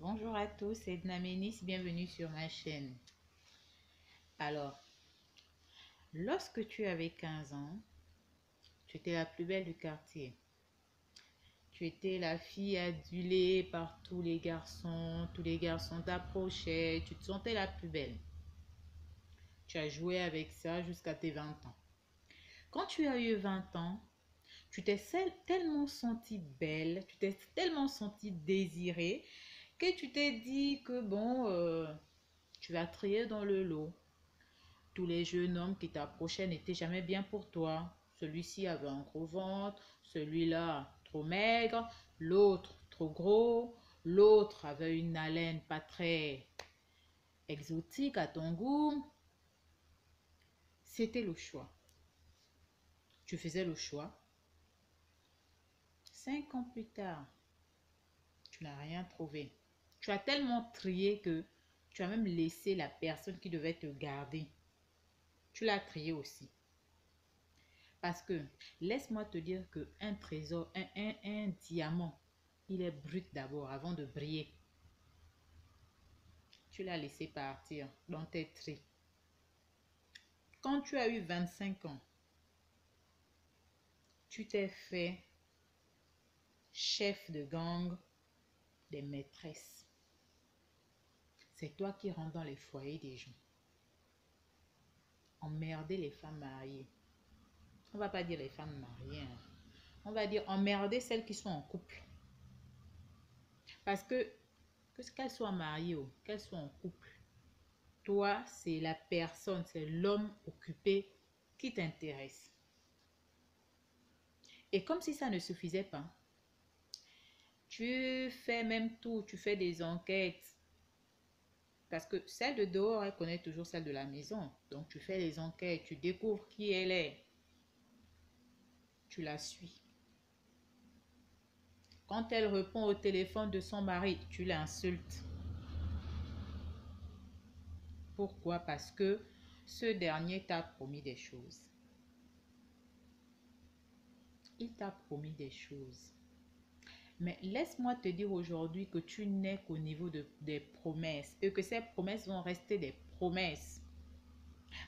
Bonjour à tous, c'est Edna Ménis, bienvenue sur ma chaîne. Alors, lorsque tu avais 15 ans, tu étais la plus belle du quartier. Tu étais la fille adulée par tous les garçons t'approchaient, tu te sentais la plus belle. Tu as joué avec ça jusqu'à tes 20 ans. Quand tu as eu 20 ans, tu t'es tellement sentie belle, tu t'es tellement sentie désirée que tu t'es dit que bon, tu vas trier dans le lot. Tous les jeunes hommes qui t'approchaient n'étaient jamais bien pour toi. Celui-ci avait un gros ventre, celui-là trop maigre, l'autre trop gros, l'autre avait une haleine pas très exotique à ton goût. C'était le choix. Tu faisais le choix. 5 ans plus tard, tu n'as rien trouvé. Tu as tellement trié que tu as même laissé la personne qui devait te garder. Tu l'as trié aussi. Parce que, laisse-moi te dire qu'un trésor, un diamant, il est brut d'abord avant de briller. Tu l'as laissé partir dans tes tris. Quand tu as eu 25 ans, tu t'es fait chef de gang des maîtresses. C'est toi qui rentres dans les foyers des gens. Emmerder les femmes mariées. On va pas dire les femmes mariées. On va dire emmerder celles qui sont en couple. Parce que qu'elles soient mariées ou qu'elles soient en couple, toi, c'est la personne, c'est l'homme occupé qui t'intéresse. Et comme si ça ne suffisait pas, tu fais même tout, tu fais des enquêtes. Parce que celle de dehors, elle connaît toujours celle de la maison. Donc tu fais les enquêtes, tu découvres qui elle est. Tu la suis. Quand elle répond au téléphone de son mari, tu l'insultes. Pourquoi? Parce que ce dernier t'a promis des choses. Il t'a promis des choses. Mais laisse-moi te dire aujourd'hui que tu n'es qu'au niveau des promesses et que ces promesses vont rester des promesses.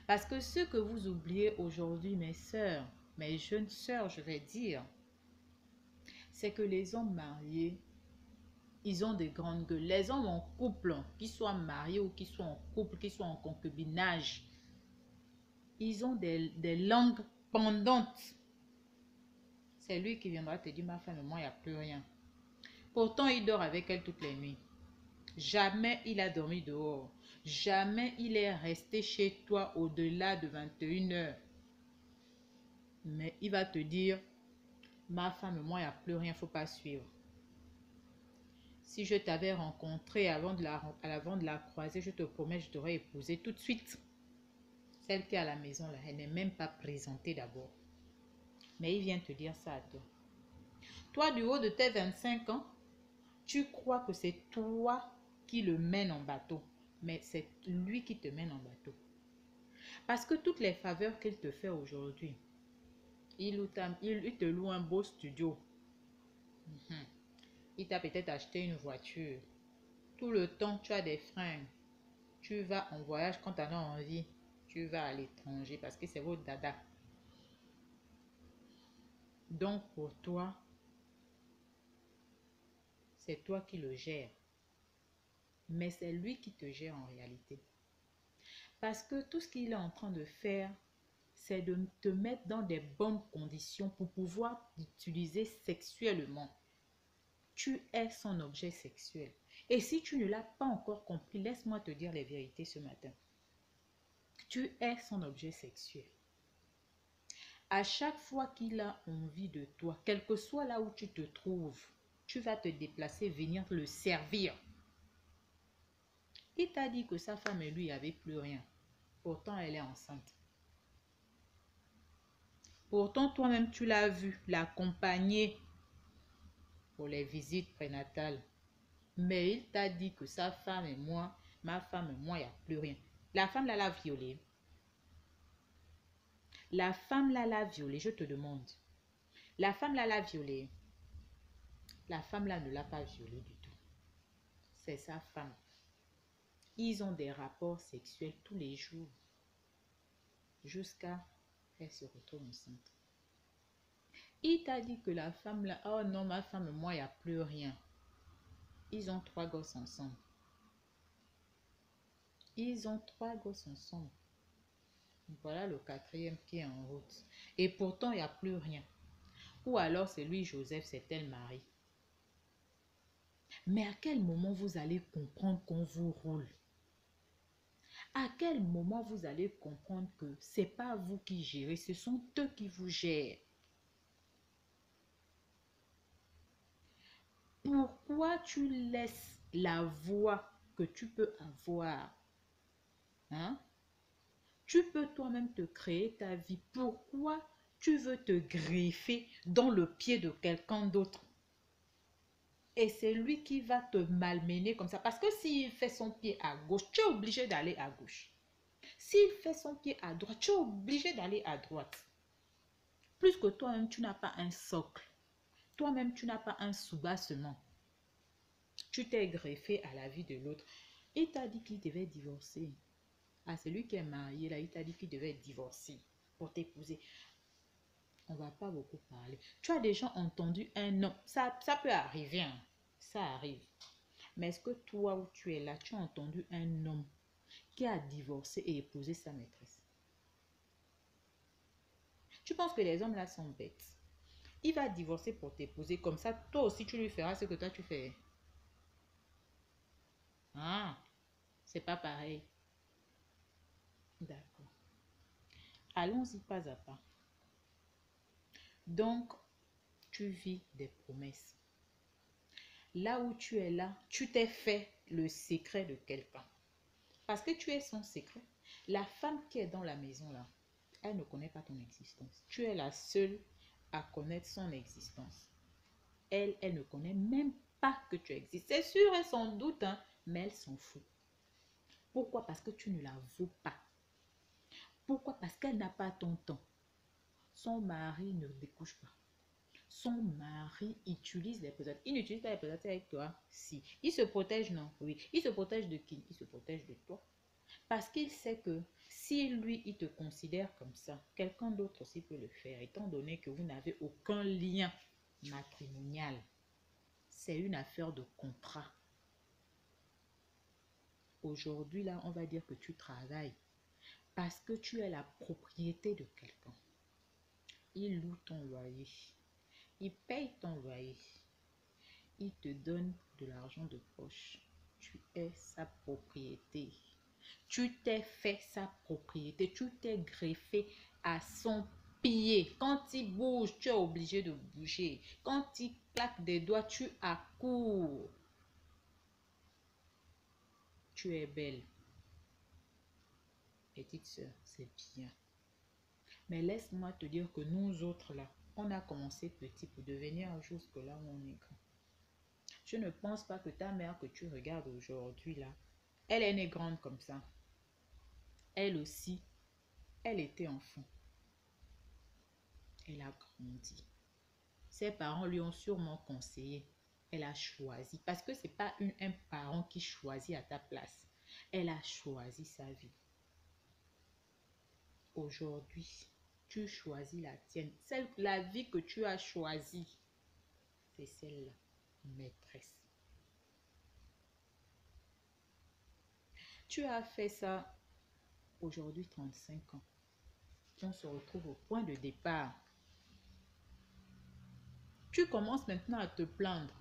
Parce que ce que vous oubliez aujourd'hui, mes sœurs, mes jeunes sœurs, je vais dire, c'est que les hommes mariés, ils ont des grandes gueules. Les hommes en couple, qu'ils soient mariés ou qu'ils soient en couple, qu'ils soient en concubinage, ils ont des langues pendantes. C'est lui qui viendra te dire, ma femme et moi, il n'y a plus rien. Pourtant, il dort avec elle toutes les nuits. Jamais il a dormi dehors. Jamais il est resté chez toi au-delà de 21 heures. Mais il va te dire, ma femme et moi, il n'y a plus rien, il ne faut pas suivre. Si je t'avais rencontré avant de la croiser, je te promets, je t'aurais épousée tout de suite. Celle qui est à la maison, là, elle n'est même pas présentée d'abord. Mais il vient te dire ça à toi. Toi, du haut de tes 25 ans, tu crois que c'est toi qui le mène en bateau. Mais c'est lui qui te mène en bateau. Parce que toutes les faveurs qu'il te fait aujourd'hui, il te loue un beau studio. Il t'a peut-être acheté une voiture. Tout le temps, tu as des fringues. Tu vas en voyage quand tu en as envie. Tu vas à l'étranger parce que c'est votre dada. Donc pour toi, c'est toi qui le gères. Mais c'est lui qui te gère en réalité. Parce que tout ce qu'il est en train de faire, c'est de te mettre dans des bonnes conditions pour pouvoir t'utiliser sexuellement. Tu es son objet sexuel. Et si tu ne l'as pas encore compris, laisse-moi te dire les vérités ce matin. Tu es son objet sexuel. À chaque fois qu'il a envie de toi, quel que soit là où tu te trouves, tu vas te déplacer, venir le servir. Il t'a dit que sa femme et lui n'avaient plus rien. Pourtant, elle est enceinte. Pourtant, toi-même, tu l'as vu, l'accompagner pour les visites prénatales. Mais il t'a dit que sa femme et moi, ma femme et moi, il n'y a plus rien. La femme là l'a violée. La femme là l'a violée, je te demande. La femme là l'a violée. La femme là ne l'a pas violée du tout. c'est sa femme. Ils ont des rapports sexuels tous les jours jusqu'à qu'elle se retrouve enceinte. Il t'a dit que la femme là, oh non, ma femme, moi, il n'y a plus rien. Ils ont 3 gosses ensemble. Ils ont 3 gosses ensemble. Voilà le 4e qui est en route. Et pourtant, il n'y a plus rien. Ou alors, c'est lui, Joseph, c'est elle, Marie. Mais à quel moment vous allez comprendre qu'on vous roule? À quel moment vous allez comprendre que ce n'est pas vous qui gérez, ce sont eux qui vous gèrent? Pourquoi tu laisses la voix que tu peux avoir? Hein? Tu peux toi-même te créer ta vie. Pourquoi tu veux te greffer dans le pied de quelqu'un d'autre? Et c'est lui qui va te malmener comme ça. Parce que s'il fait son pied à gauche, tu es obligé d'aller à gauche. S'il fait son pied à droite, tu es obligé d'aller à droite. Plus que toi-même, tu n'as pas un socle. Toi-même, tu n'as pas un soubassement. Tu t'es greffé à la vie de l'autre. Il t'a dit qu'il devait divorcer. Ah, c'est lui qui est marié là, il t'a dit qu'il devait divorcer pour t'épouser. On ne va pas beaucoup parler. Tu as déjà entendu un nom. Ça peut arriver. Hein. Ça arrive. Mais est-ce que toi où tu es là, tu as entendu un homme qui a divorcé et épousé sa maîtresse? Tu penses que les hommes là sont bêtes? Il va divorcer pour t'épouser. Comme ça, toi aussi, tu lui feras ce que toi tu fais. Ah, c'est pas pareil. D'accord. Allons-y pas à pas. Donc, tu vis des promesses. Là où tu es là, tu t'es fait le secret de quelqu'un. Parce que tu es son secret. La femme qui est dans la maison là, elle ne connaît pas ton existence. Tu es la seule à connaître son existence. Elle ne connaît même pas que tu existes. C'est sûr et sans doute, hein, mais elle s'en fout. Pourquoi? Parce que tu ne la vaux pas. Pourquoi? Parce qu'elle n'a pas ton temps. Son mari ne découche pas. Son mari utilise les préservatifs. Il n'utilise pas les préservatifs avec toi. Si. Il se protège, non? Oui. Il se protège de qui? Il se protège de toi. Parce qu'il sait que si lui, il te considère comme ça, quelqu'un d'autre aussi peut le faire, étant donné que vous n'avez aucun lien matrimonial. C'est une affaire de contrat. Aujourd'hui, là, on va dire que tu travailles parce que tu es la propriété de quelqu'un. Il loue ton loyer. Il paye ton loyer. Il te donne de l'argent de poche. Tu es sa propriété. Tu t'es fait sa propriété. Tu t'es greffé à son pied. Quand il bouge, tu es obligé de bouger. Quand il claque des doigts, tu accours. Tu es belle. Petite soeur, c'est bien. Mais laisse-moi te dire que nous autres là, on a commencé petit pour devenir jusque là où on est grand. Je ne pense pas que ta mère que tu regardes aujourd'hui là, elle est née grande comme ça. Elle aussi, elle était enfant. Elle a grandi. Ses parents lui ont sûrement conseillé. Elle a choisi. Parce que ce n'est pas un parent qui choisit à ta place. Elle a choisi sa vie. Aujourd'hui, tu choisis la tienne. La vie que tu as choisie, c'est celle-là, maîtresse. Tu as fait ça aujourd'hui 35 ans. On se retrouve au point de départ. Tu commences maintenant à te plaindre.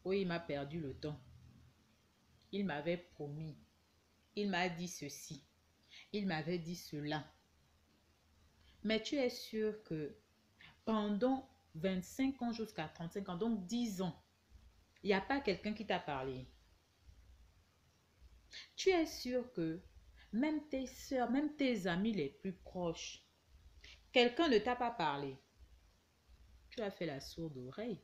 Oui, il m'a perdu le temps. Il m'avait promis. Il m'a dit ceci. Il m'avait dit cela. Mais tu es sûr que pendant 25 ans jusqu'à 35 ans, donc 10 ans, il n'y a pas quelqu'un qui t'a parlé. Tu es sûr que même tes soeurs, même tes amis les plus proches, quelqu'un ne t'a pas parlé. Tu as fait la sourde oreille.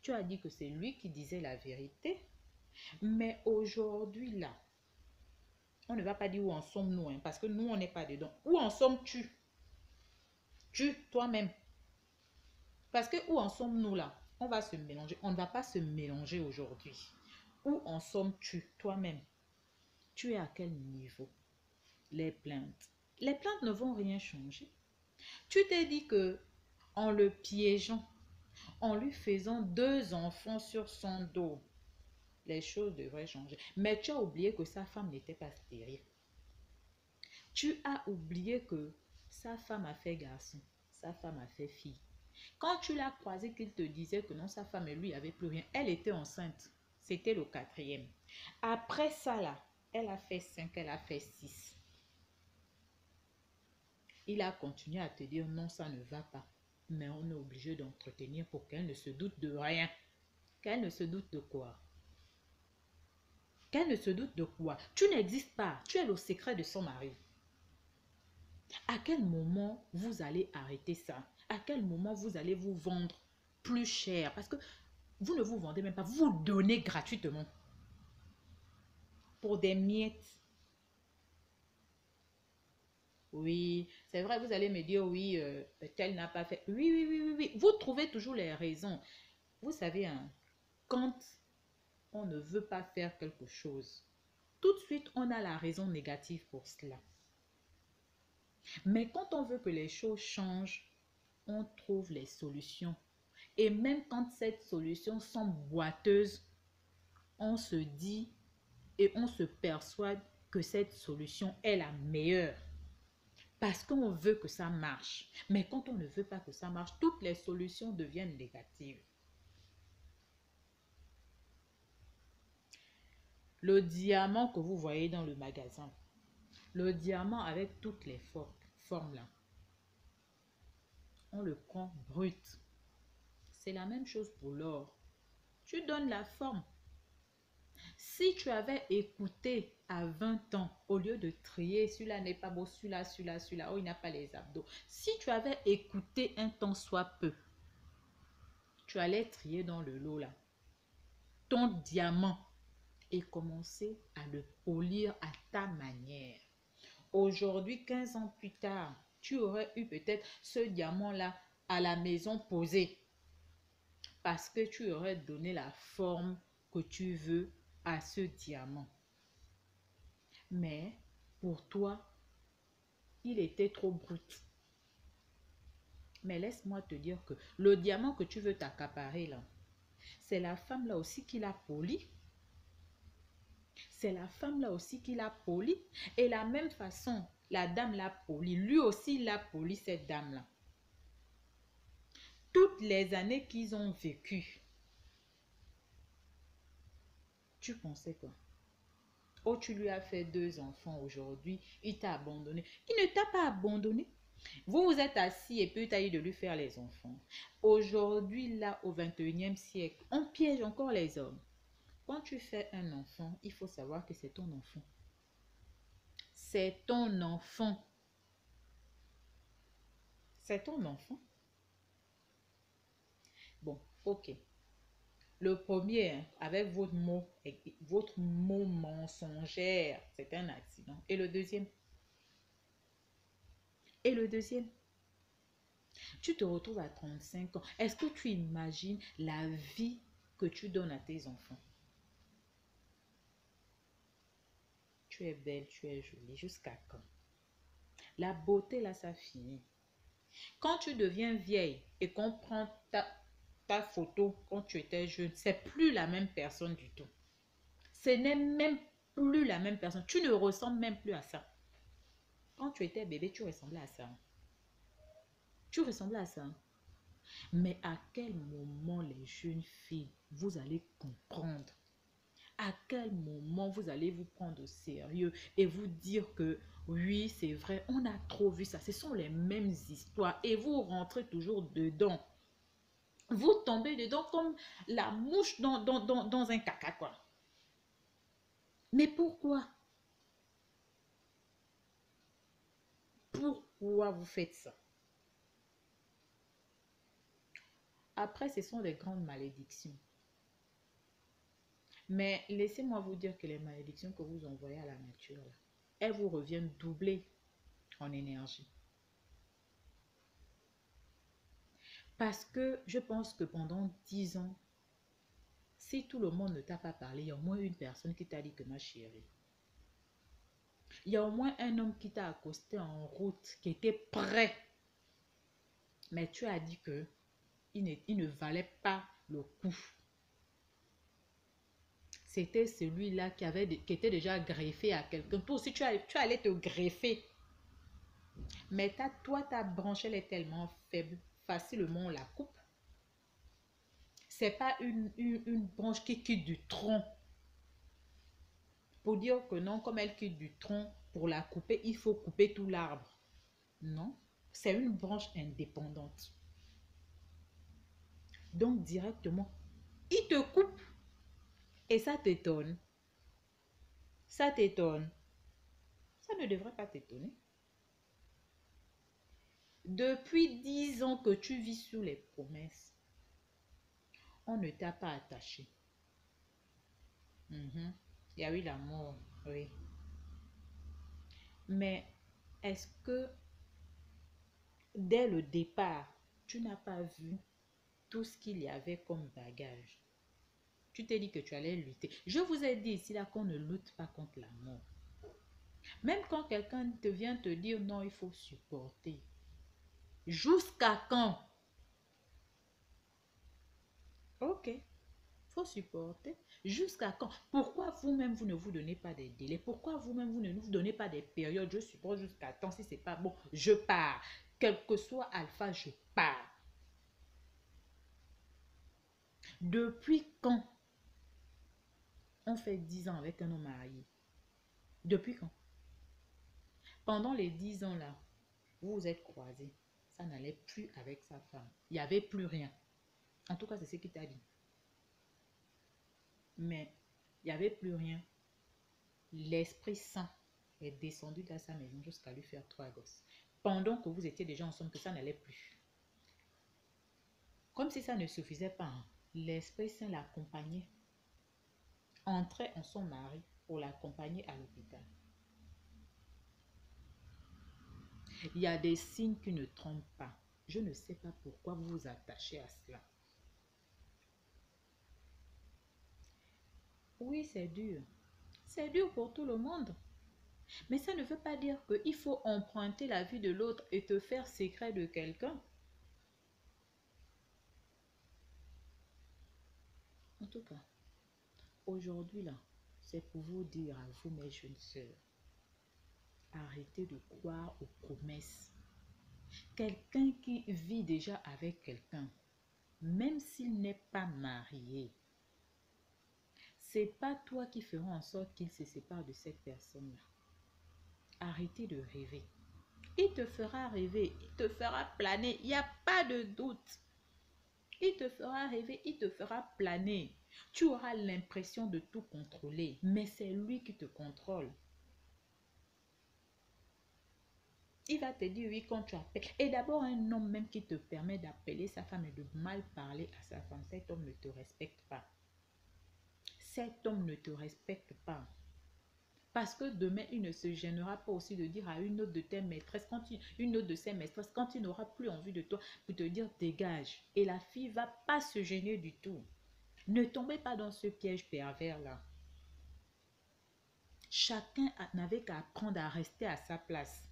Tu as dit que c'est lui qui disait la vérité. Mais aujourd'hui, là, on ne va pas dire où en sommes-nous, hein, parce que nous, on n'est pas dedans. Où en sommes-tu? Tu, toi-même. Parce que où en sommes-nous là? On va se mélanger. On ne va pas se mélanger aujourd'hui. Où en sommes-tu toi-même? Tu es à quel niveau? Les plaintes. Les plaintes ne vont rien changer. Tu t'es dit que en le piégeant, en lui faisant 2 enfants sur son dos, les choses devraient changer. Mais tu as oublié que sa femme n'était pas stérile. Tu as oublié que sa femme a fait garçon, sa femme a fait fille. Quand tu l'as croisé qu'il te disait que non, sa femme et lui n'avaient plus rien, elle était enceinte. C'était le 4e. Après ça, là, elle a fait 5, elle a fait 6. Il a continué à te dire non, ça ne va pas. Mais on est obligé d'entretenir pour qu'elle ne se doute de rien. Qu'elle ne se doute de quoi? Qu'elle ne se doute de quoi? Tu n'existes pas. Tu es le secret de son mari. À quel moment vous allez arrêter ça? À quel moment vous allez vous vendre plus cher? Parce que vous ne vous vendez même pas. Vous donnez gratuitement. Pour des miettes. Oui, c'est vrai, vous allez me dire, oui, tel n'a pas fait. Oui, oui, oui, oui, oui. Vous trouvez toujours les raisons. Vous savez, hein, quand on ne veut pas faire quelque chose, tout de suite, on a la raison négative pour cela. Mais quand on veut que les choses changent, on trouve les solutions. Et même quand cette solution semble boiteuse, on se dit et on se persuade que cette solution est la meilleure. Parce qu'on veut que ça marche. Mais quand on ne veut pas que ça marche, toutes les solutions deviennent négatives. Le diamant que vous voyez dans le magasin, le diamant avec toutes les formes là, on le prend brut. C'est la même chose pour l'or. Tu donnes la forme. Si tu avais écouté à 20 ans, au lieu de trier, celui-là n'est pas beau, celui-là, oh, il n'a pas les abdos. Si tu avais écouté un temps soit peu, tu allais trier dans le lot là ton diamant et commencer à le polir à ta manière. Aujourd'hui, 15 ans plus tard, tu aurais eu peut-être ce diamant-là à la maison posé parce que tu aurais donné la forme que tu veux à ce diamant. Mais pour toi, il était trop brut. Mais laisse-moi te dire que le diamant que tu veux t'accaparer là, c'est la femme là aussi qui l'a poli. C'est la femme là aussi qui l'a poli. Et la même façon, la dame l'a poli. Lui aussi, il l'a poli, cette dame-là. Toutes les années qu'ils ont vécu, tu pensais quoi? Oh, tu lui as fait 2 enfants aujourd'hui, il t'a abandonné. Il ne t'a pas abandonné. Vous vous êtes assis et puis tu as eu de lui faire les enfants. Aujourd'hui, là, au 21e siècle, on piège encore les hommes. Quand tu fais un enfant, il faut savoir que c'est ton enfant. C'est ton enfant. C'est ton enfant. Bon, ok. Le premier, hein, avec votre mot mensongère, c'est un accident. Et le deuxième? Et le deuxième? Tu te retrouves à 35 ans. Est-ce que tu imagines la vie que tu donnes à tes enfants? Tu es belle, tu es jolie. Jusqu'à quand? La beauté, là, ça finit. Quand tu deviens vieille et qu'on prend ta photo quand tu étais jeune, c'est plus la même personne du tout. Ce n'est même plus la même personne. Tu ne ressembles même plus à ça. Quand tu étais bébé, tu ressemblais à ça. Tu ressemblais à ça. Mais à quel moment les jeunes filles, vous allez comprendre? À quel moment vous allez vous prendre au sérieux et vous dire que oui, c'est vrai, on a trop vu ça. Ce sont les mêmes histoires et vous rentrez toujours dedans. Vous tombez dedans comme la mouche dans un caca, quoi. Mais pourquoi? Pourquoi vous faites ça? Après, ce sont des grandes malédictions. Mais laissez-moi vous dire que les malédictions que vous envoyez à la nature, là, elles vous reviennent doublées en énergie. Parce que je pense que pendant 10 ans, Si tout le monde ne t'a pas parlé, il y a au moins une personne qui t'a dit que ma chérie. Il y a au moins un homme qui t'a accosté en route, qui était prêt. Mais tu as dit que il ne valait pas le coup. C'était celui-là qui était déjà greffé à quelqu'un. Toi aussi, tu allais te greffer. Mais toi, ta branche, elle est tellement faible. Facilement, on la coupe. C'est pas une branche qui quitte du tronc. Pour dire que non, comme elle quitte du tronc, pour la couper, il faut couper tout l'arbre. Non, c'est une branche indépendante. Donc, directement, il te coupe. Et ça t'étonne. Ça t'étonne. Ça ne devrait pas t'étonner. Depuis 10 ans que tu vis sous les promesses, on ne t'a pas attaché. Il y a eu l'amour, oui. Mais est-ce que dès le départ, tu n'as pas vu tout ce qu'il y avait comme bagage? Tu t'es dit que tu allais lutter. Je vous ai dit ici là qu'on ne lutte pas contre l'amour. Même quand quelqu'un te vient te dire non, il faut supporter. Jusqu'à quand? Ok, il faut supporter. Jusqu'à quand? Pourquoi vous-même, vous ne vous donnez pas des délais? Pourquoi vous-même, vous ne nous donnez pas des périodes? Je supporte jusqu'à temps. Si c'est pas bon, je pars. Quel que soit alpha, je pars. Depuis quand on fait 10 ans avec un homme marié? Depuis quand? Pendant les 10 ans là, vous vous êtes croisés. Ça n'allait plus avec sa femme. Il n'y avait plus rien. En tout cas, c'est ce qu'il t'a dit. Mais il n'y avait plus rien. L'Esprit Saint est descendu dans sa maison jusqu'à lui faire 3 gosses. Pendant que vous étiez déjà ensemble, que ça n'allait plus. Comme si ça ne suffisait pas, hein, l'Esprit Saint l'accompagnait. Entrait en son mari pour l'accompagner à l'hôpital. Il y a des signes qui ne trompent pas. Je ne sais pas pourquoi vous vous attachez à cela. Oui, c'est dur. C'est dur pour tout le monde. Mais ça ne veut pas dire qu'il faut emprunter la vie de l'autre et te faire secret de quelqu'un. En tout cas, aujourd'hui là, c'est pour vous dire à vous mes jeunes sœurs, arrêtez de croire aux promesses. Quelqu'un qui vit déjà avec quelqu'un, même s'il n'est pas marié, c'est pas toi qui feras en sorte qu'il se sépare de cette personne-là. Arrêtez de rêver. Il te fera rêver, il te fera planer, il n'y a pas de doute. Il te fera rêver, il te fera planer. Tu auras l'impression de tout contrôler, mais c'est lui qui te contrôle. Il va te dire oui quand tu appelles. Et d'abord, un homme même qui te permet d'appeler sa femme et de mal parler à sa femme, cet homme ne te respecte pas. Cet homme ne te respecte pas. Parce que demain, il ne se gênera pas aussi de dire à une autre de tes maîtresses, une autre de ses maîtresses, quand il n'aura plus envie de toi, pour te dire dégage. Et la fille ne va pas se gêner du tout. Ne tombez pas dans ce piège pervers-là. Chacun n'avait qu'à apprendre à rester à sa place.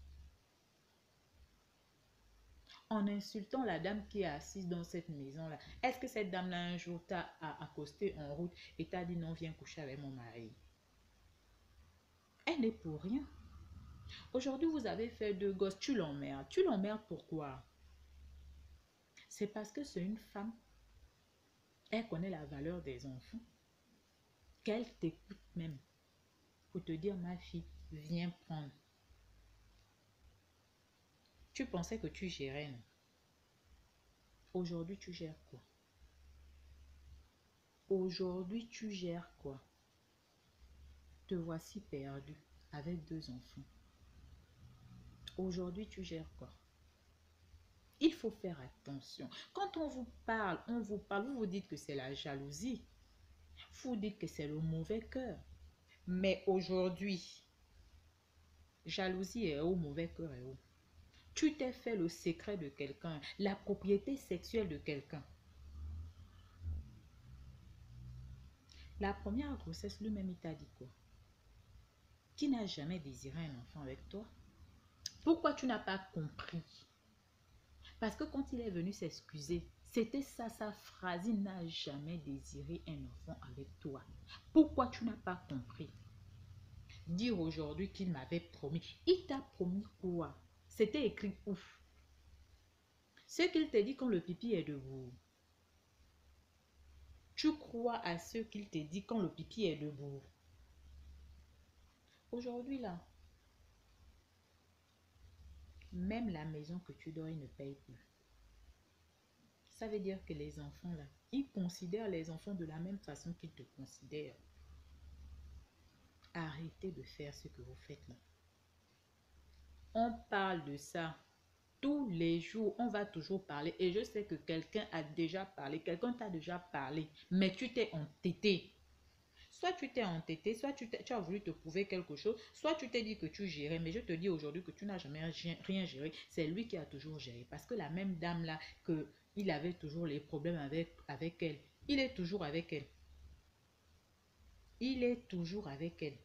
En insultant la dame qui est assise dans cette maison-là, est-ce que cette dame-là un jour t'a accosté en route et t'a dit non, viens coucher avec mon mari? Elle n'est pour rien. Aujourd'hui, vous avez fait 2 gosses, tu l'emmerdes. Tu l'emmerdes pourquoi? C'est parce que c'est une femme. Elle connaît la valeur des enfants. Qu'elle t'écoute même pour te dire, ma fille, viens prendre. Tu pensais que tu gérais, non? Aujourd'hui, tu gères quoi? Aujourd'hui, tu gères quoi? Te voici perdu avec 2 enfants. Aujourd'hui, tu gères quoi? Il faut faire attention. Quand on vous parle, vous vous dites que c'est la jalousie. Vous dites que c'est le mauvais cœur. Mais aujourd'hui, jalousie est où, mauvais cœur est où? Tu t'es fait le secret de quelqu'un, la propriété sexuelle de quelqu'un. La première grossesse, lui-même, il t'a dit quoi? Qui n'a jamais désiré un enfant avec toi? Pourquoi tu n'as pas compris? Parce que quand il est venu s'excuser, c'était ça sa phrase. Il n'a jamais désiré un enfant avec toi. Pourquoi tu n'as pas compris? Dire aujourd'hui qu'il m'avait promis. Il t'a promis quoi? C'était écrit où? Ce qu'il te dit quand le pipi est debout. Tu crois à ce qu'il te dit quand le pipi est debout. Aujourd'hui là, même la maison que tu dors, il ne paye plus. Ça veut dire que les enfants là, ils considèrent les enfants de la même façon qu'ils te considèrent. Arrêtez de faire ce que vous faites là. On parle de ça tous les jours. On va toujours parler. Et je sais que quelqu'un a déjà parlé. Quelqu'un t'a déjà parlé. Mais tu t'es entêté. Soit tu t'es entêté, soit tu as voulu te prouver quelque chose, soit tu t'es dit que tu gérais. Mais je te dis aujourd'hui que tu n'as jamais rien géré. C'est lui qui a toujours géré. Parce que la même dame là, qu'il avait toujours les problèmes avec elle, il est toujours avec elle. Il est toujours avec elle.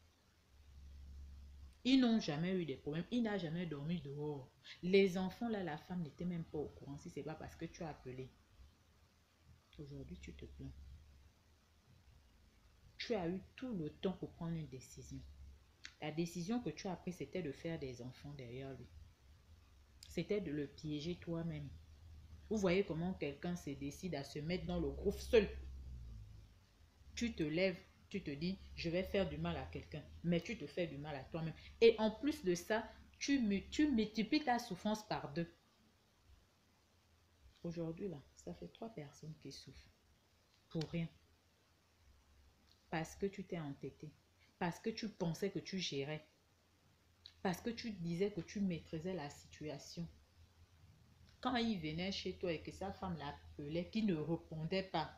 Ils n'ont jamais eu des problèmes. Il n'a jamais dormi dehors. Les enfants, là, la femme n'était même pas au courant si ce n'est pas parce que tu as appelé. Aujourd'hui, tu te plains. Tu as eu tout le temps pour prendre une décision. La décision que tu as prise, c'était de faire des enfants derrière lui. C'était de le piéger toi-même. Vous voyez comment quelqu'un se décide à se mettre dans le groupe seul. Tu te lèves, tu te dis, je vais faire du mal à quelqu'un. Mais tu te fais du mal à toi-même. Et en plus de ça, tu multiplies ta souffrance par 2. Aujourd'hui, là, ça fait 3 personnes qui souffrent. Pour rien. Parce que tu t'es entêté. Parce que tu pensais que tu gérais. Parce que tu disais que tu maîtrisais la situation. Quand il venait chez toi et que sa femme l'appelait, qui ne répondait pas,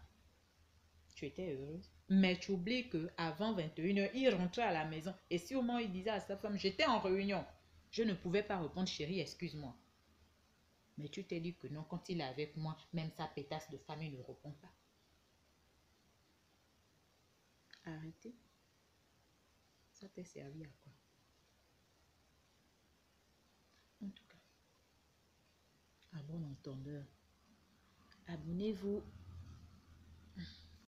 tu étais heureuse. Mais tu oublies qu'avant 21h, il rentrait à la maison. Et si au moins il disait à sa femme, j'étais en réunion, je ne pouvais pas répondre, chérie, excuse-moi. Mais tu t'es dit que non, quand il est avec moi, même sa pétasse de femme, il ne répond pas. Arrêtez. Ça t'est servi à quoi? En tout cas, à bon entendeur, abonnez-vous